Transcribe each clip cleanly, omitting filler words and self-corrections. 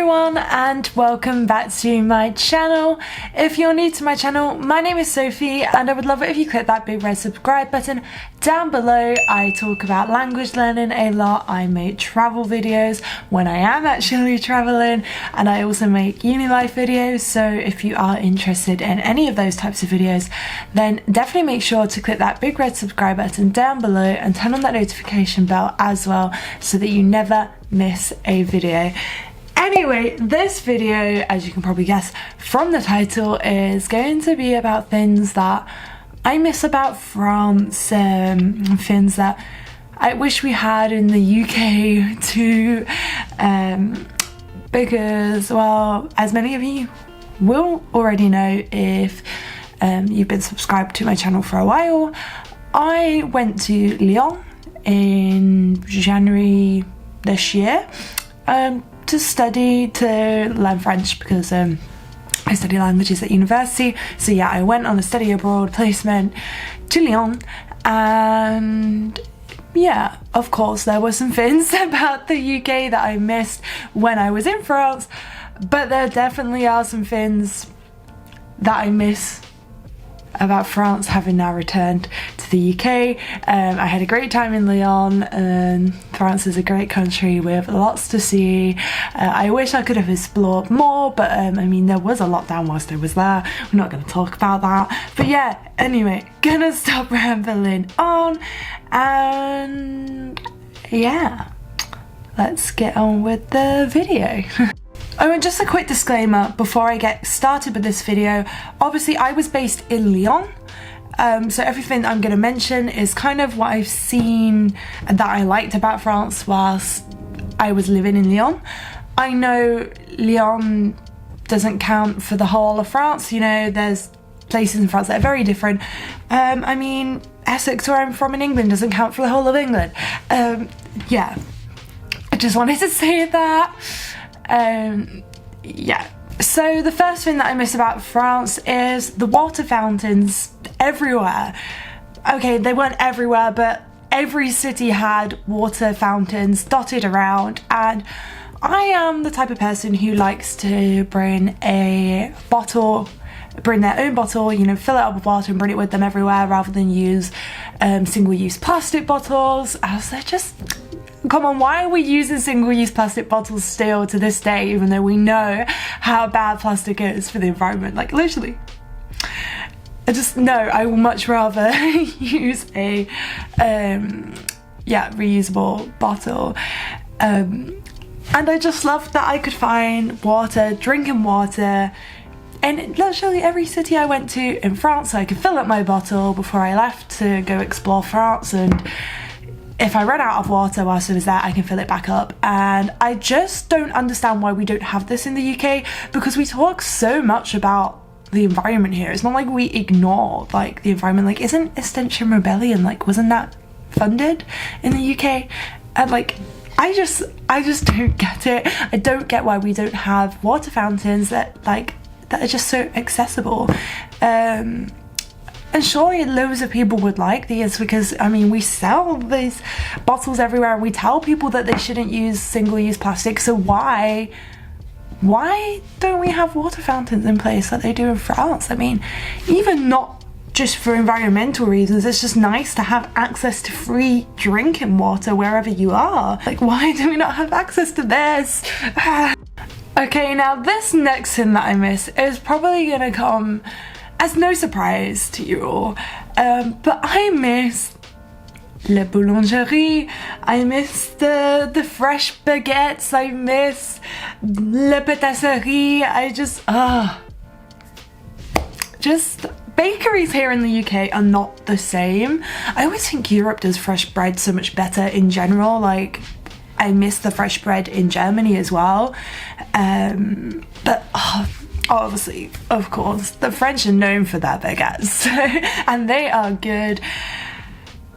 everyone and welcome back to my channel. If you're new to my channel, my name is Sophie and I would love it if you click that big red subscribe button down below. I talk about language learning a lot. I make travel videos when I am actually traveling, and I also make uni life videos, so if you are interested in any of those types of videos, then definitely make sure to click that big red subscribe button down below and turn on that notification bell as well so that you never miss a video. Anyway, this video, as you can probably guess from the title, is going to be about things that I miss about France, things that I wish we had in the UK too, because, well, as many of you will already know if you've been subscribed to my channel for a while, I went to Lyon in January this year to study, to learn French, because I study languages at university. So yeah, I went on a study abroad placement to Lyon, and yeah, of course there were some things about the UK that I missed when I was in France, but there definitely are some things that I miss about France having now returned to the UK. I had a great time in Lyon, and France is a great country with lots to see. I wish I could have explored more, but I mean, there was a lockdown whilst I was there. We're not going to talk about that, but yeah, anyway, gonna stop rambling on, and yeah, let's get on with the video. Oh, and just a quick disclaimer before I get started with this video. Obviously, I was based in Lyon, so everything I'm going to mention is kind of what I've seen and that I liked about France whilst I was living in Lyon. I know Lyon doesn't count for the whole of France, you know, there's places in France that are very different. I mean, Essex, where I'm from in England, doesn't count for the whole of England. Yeah, I just wanted to say that. Yeah, so the first thing that I miss about France is the water fountains everywhere. Okay, they weren't everywhere, but every city had water fountains dotted around, and I am the type of person who likes to bring their own bottle, you know, fill it up with water and bring it with them everywhere, rather than use single-use plastic bottles, as they're just... Come on, why are we using single-use plastic bottles still to this day, even though we know how bad plastic is for the environment? Like, literally. I would much rather use a reusable bottle. And I just loved that I could find water, drinking water, in literally every city I went to in France, so I could fill up my bottle before I left to go explore France, and if I run out of water whilst I was there, I can fill it back up. And I just don't understand why we don't have this in the UK, because we talk so much about the environment here. It's not like we ignore like the environment. Like, isn't Extinction Rebellion, like, wasn't that funded in the UK? And like, I just don't get it. I don't get why we don't have water fountains that are just so accessible. And surely loads of people would like these, because I mean, we sell these bottles everywhere and we tell people that they shouldn't use single-use plastic, so why don't we have water fountains in place like they do in France? I mean, even not just for environmental reasons, it's just nice to have access to free drinking water wherever you are. Like, why do we not have access to this? Okay, now this next thing that I miss is probably gonna come as no surprise to you all, but I miss la boulangerie, I miss the fresh baguettes, I miss la pâtisserie, just bakeries here in the UK are not the same. I always think Europe does fresh bread so much better in general. Like, I miss the fresh bread in Germany as well, but obviously, of course, the French are known for their baguettes, and they are good.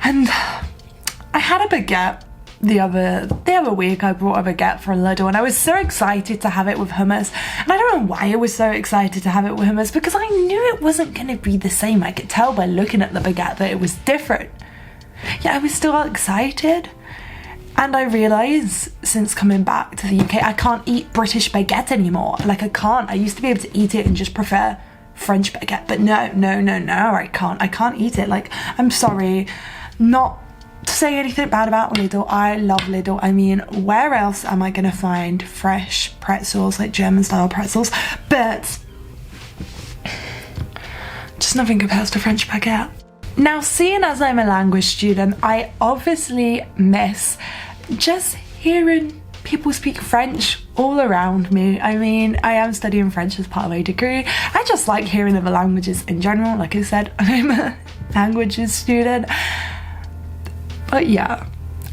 And I had a baguette the other week. I brought a baguette for Lidl, and I was so excited to have it with hummus. And I don't know why I was so excited to have it with hummus, because I knew it wasn't going to be the same. I could tell by looking at the baguette that it was different. Yeah, I was still excited. And I realise since coming back to the UK, I can't eat British baguette anymore. Like, I can't. I used to be able to eat it and just prefer French baguette, but no, I can't eat it. Like, I'm sorry, not to say anything bad about Lidl. I love Lidl. I mean, where else am I gonna find fresh pretzels, like German style pretzels? But just nothing compares to French baguette. Now, seeing as I'm a language student, I obviously miss just hearing people speak French all around me. I mean, I am studying French as part of my degree. I just like hearing other languages in general. Like I said, I'm a languages student. But yeah,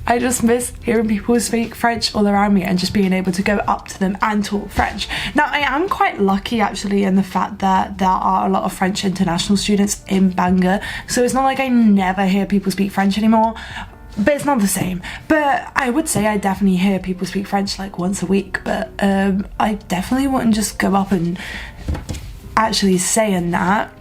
I just miss hearing people speak French all around me and just being able to go up to them and talk French. Now, I am quite lucky actually in the fact that there are a lot of French international students in Bangor, so it's not like I never hear people speak French anymore, but it's not the same. But I would say I definitely hear people speak French like once a week, but I definitely wouldn't just go up and actually saying that.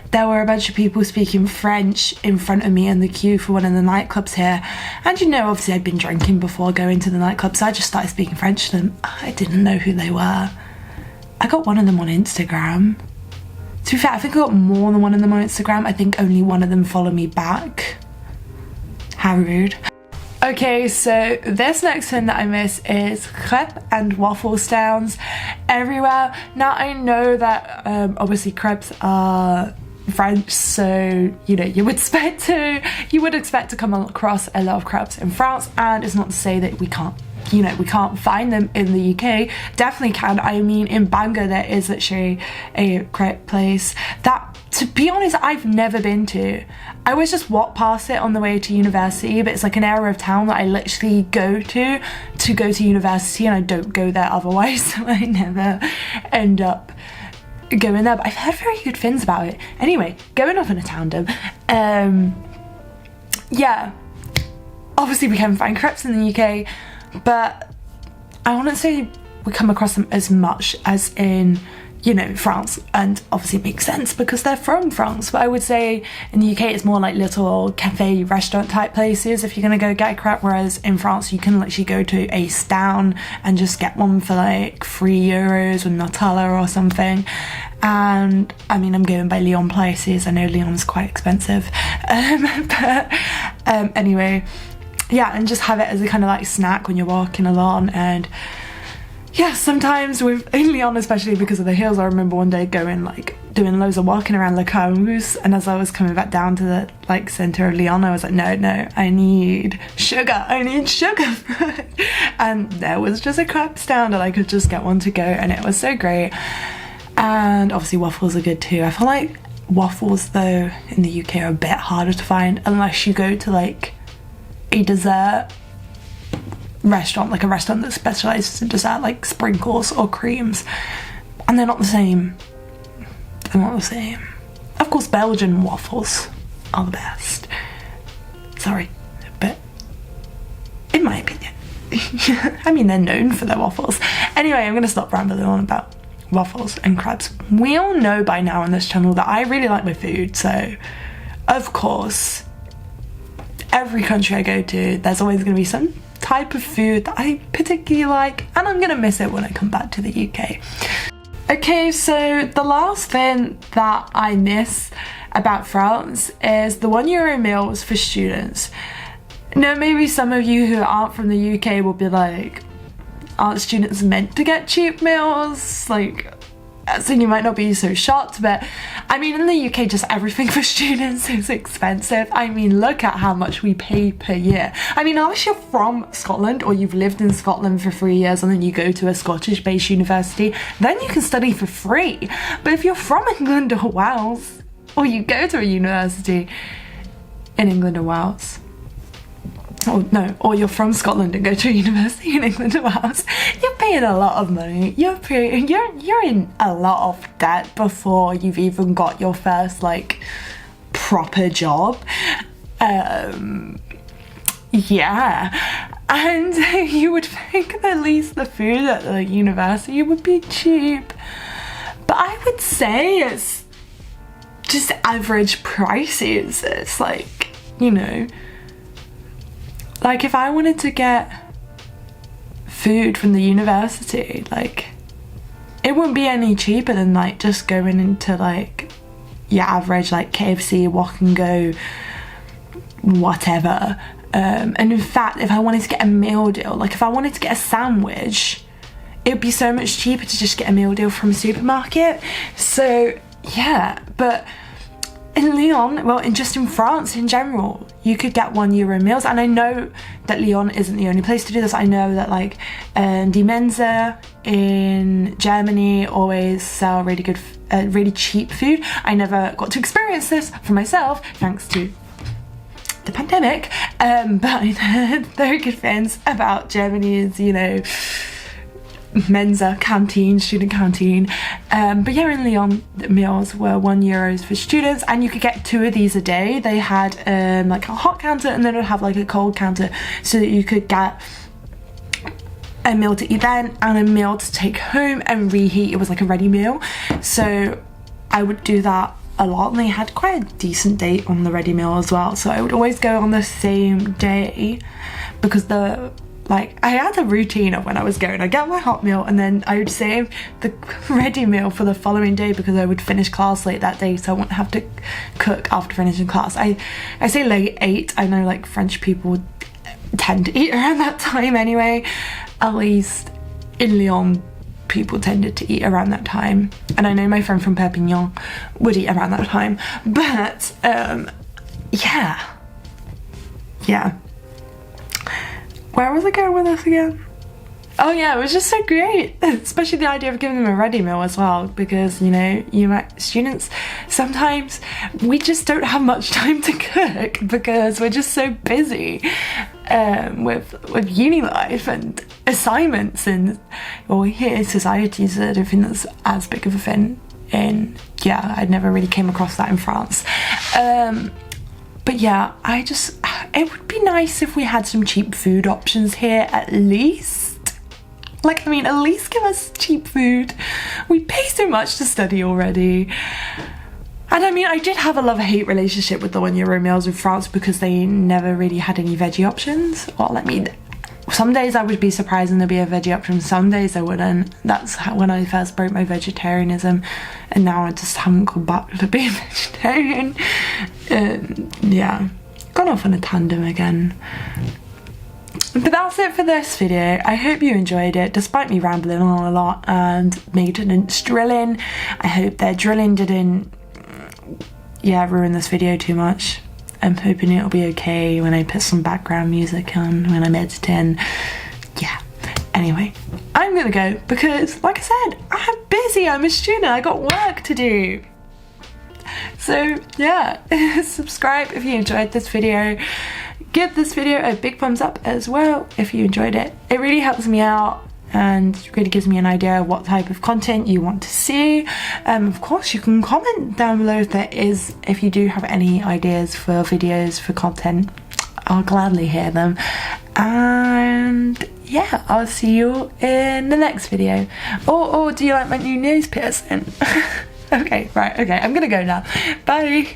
There were a bunch of people speaking French in front of me in the queue for one of the nightclubs here. And you know, obviously I'd been drinking before going to the nightclub, so I just started speaking French to them. I didn't know who they were. I got one of them on Instagram. To be fair, I think I got more than one of them on Instagram. I think only one of them followed me back. How rude. Okay, so this next thing that I miss is crêpes and waffle stands everywhere. Now, I know that obviously crêpes are French, so you know you would expect to come across a lot of crêpes in France, and it's not to say that we can't find them in the UK. Definitely can. I mean, in Bangor there is literally a crêpe place that, to be honest, I've never been to. I always just walk past it on the way to university, but it's like an area of town that I literally go to university, and I don't go there otherwise, so I never end up going there. But I've heard very good things about it. Anyway, going off in a tandem, yeah, obviously we can find crêpes in the UK, but I wouldn't say we come across them as much as in, you know, France, and obviously it makes sense because they're from France. But I would say in the UK it's more like little cafe restaurant type places if you're gonna go get a crêpe, whereas in France you can literally go to a Stan and just get one for like €3 with Nutella or something. And I mean, I'm going by Lyon places. I know Lyon's quite expensive, but anyway, yeah, and just have it as a kind of like snack when you're walking along. And yeah, sometimes in Lyon, especially because of the hills, I remember one day doing loads of walking around Le Camus, and as I was coming back down to the like centre of Lyon, I was like, no, I need sugar. And there was just a crêpe stand and I could just get one to go, and it was so great. And obviously waffles are good too. I feel like waffles though in the UK are a bit harder to find unless you go to like a dessert restaurant, like a restaurant that specialises in dessert, like sprinkles or creams, and they're not the same. Of course, Belgian waffles are the best. Sorry, but in my opinion, I mean, they're known for their waffles. Anyway, I'm gonna stop rambling on about waffles and crêpes. We all know by now on this channel that I really like my food, so of course every country I go to there's always going to be some type of food that I particularly like, and I'm going to miss it when I come back to the UK. Okay, so the last thing that I miss about France is the €1 meals for students. Now, maybe some of you who aren't from the UK will be like, aren't students meant to get cheap meals? Like, so you might not be so shocked, but I mean, in the UK, just everything for students is expensive. I mean, look at how much we pay per year. I mean, unless you're from Scotland or you've lived in Scotland for 3 years and then you go to a Scottish-based university, then you can study for free. But if you're from England or Wales, or you go to a university in England or Wales, or you're from Scotland and go to a university in England or Wales, you're paying a lot of money. You're in a lot of debt before you've even got your first like proper job. Yeah, and you would think that at least the food at the university would be cheap, but I would say it's just average prices. It's like, you know, like if I wanted to get food from the university, like it wouldn't be any cheaper than like just going into like your average like KFC, walk and go, whatever. And in fact, if I wanted to get a meal deal, like if I wanted to get a sandwich, it would be so much cheaper to just get a meal deal from a supermarket. So yeah, but in Lyon, well, just in France in general, you could get €1 meals. And I know that Lyon isn't the only place to do this. I know that like Die Mensa in Germany always sell really good, really cheap food. I never got to experience this for myself, thanks to the pandemic, but I heard very good things about Germany's, you know, Mensa canteen, student canteen. But yeah, in Lyon, the meals were €1 for students, and you could get 2 of these a day. They had like a hot counter, and then it would have like a cold counter, so that you could get a meal to eat then and a meal to take home and reheat. It was like a ready meal, so I would do that a lot, and they had quite a decent date on the ready meal as well. So I would always go on the same day, because I had a routine of when I was going, I'd get my hot meal and then I would save the ready meal for the following day, because I would finish class late that day, so I wouldn't have to cook after finishing class. I say late 8, I know like French people tend to eat around that time anyway, at least in Lyon people tended to eat around that time, and I know my friend from Perpignan would eat around that time. But yeah, where was I going with this again? Oh yeah, it was just so great, especially the idea of giving them a ready meal as well, because you know, students, sometimes we just don't have much time to cook because we're just so busy with uni life and assignments, and well, here societies, I don't think that's as big of a thing in, yeah, I'd never really came across that in France. But yeah, it would be nice if we had some cheap food options here at least. Like, I mean, at least give us cheap food. We pay so much to study already. And I mean, I did have a love-hate relationship with the €1 meals in France, because they never really had any veggie options. Well, I mean, some days I would be surprised and there'd be a veggie option, some days I wouldn't. That's when I first broke my vegetarianism, and now I just haven't gone back to being vegetarian. Yeah, gone off on a tandem again. But that's it for this video. I hope you enjoyed it, despite me rambling on a lot and maintenance drilling. I hope their drilling didn't, yeah, ruin this video too much. I'm hoping it'll be okay when I put some background music on when I'm editing. Yeah. Anyway, I'm gonna go because, like I said, I'm busy. I'm a student. I got work to do. So yeah, subscribe if you enjoyed this video. Give this video a big thumbs up as well if you enjoyed it. It really helps me out and really gives me an idea of what type of content you want to see. Of course, you can comment down below if you do have any ideas for videos, for content. I'll gladly hear them. And yeah, I'll see you in the next video. Or do you like my new nose piercing? Okay, right, okay, I'm gonna go now. Bye.